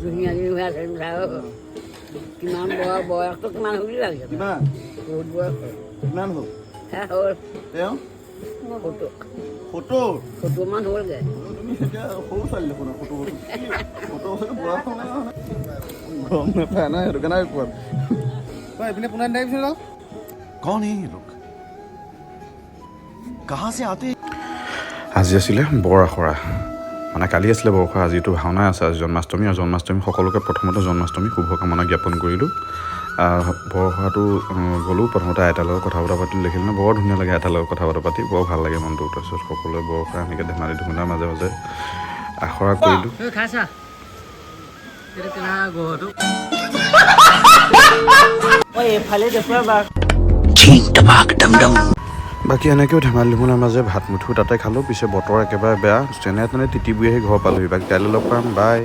ধুনীয়াকৈ হৈ আছে কিমান বয়সটো কিমান হ'ল বুলি ভাবিছে কিমান বহুত বয়স হ'ল কিমান হ'ল হ'ল তেওঁ 70মান হ'লগৈ তুমি এতিয়া সৰু ছোৱালী দেখোন 70 বছৰটো বয়স হোৱা নাই গম নাপায় না সেইটো কাৰণে কোৱা এইপিনে পুনৰ আহিবিচোন যাওঁ कौन है ये लोग कहाँ से आते আজি আছিলে বৰ আখৰা মানে কালি আছিলে বৰ আখৰা আজিতো ভাওনা আছে আজি জন্মাষ্টমী আৰু জন্মাষ্টমী সকলোকে প্ৰথমতে জন্মাষ্টমী শুভকামনা জ্ঞাপন কৰিলোঁ বৰ আখৰাটো গ'লোঁ প্ৰথমতে আইতাৰ লগত কথা বতৰা পাতিলোঁ দেখিলোঁ ন বৰ ধুনীয়া লাগে আইতাৰ লগত কথা বতৰা পাতি বৰ ভাল লাগে মনটো তাৰপিছত সকলোৱে বৰ আখৰা এনেকৈ ধেমালি ধুমুলাৰ মাজে মাজে আখৰা কৰিলোঁ এইফালে দেখুৱাবা বাকী এনেকৈও ধেমালি ধুমুলাৰ মাজে ভাত মুঠিও তাতে খালোঁ পিছে বতৰ একেবাৰে বেয়া যেনে তেনে তিতিবুৰি আহি ঘৰ পালোহি বাকী কাইলৈ লগ পাম বাই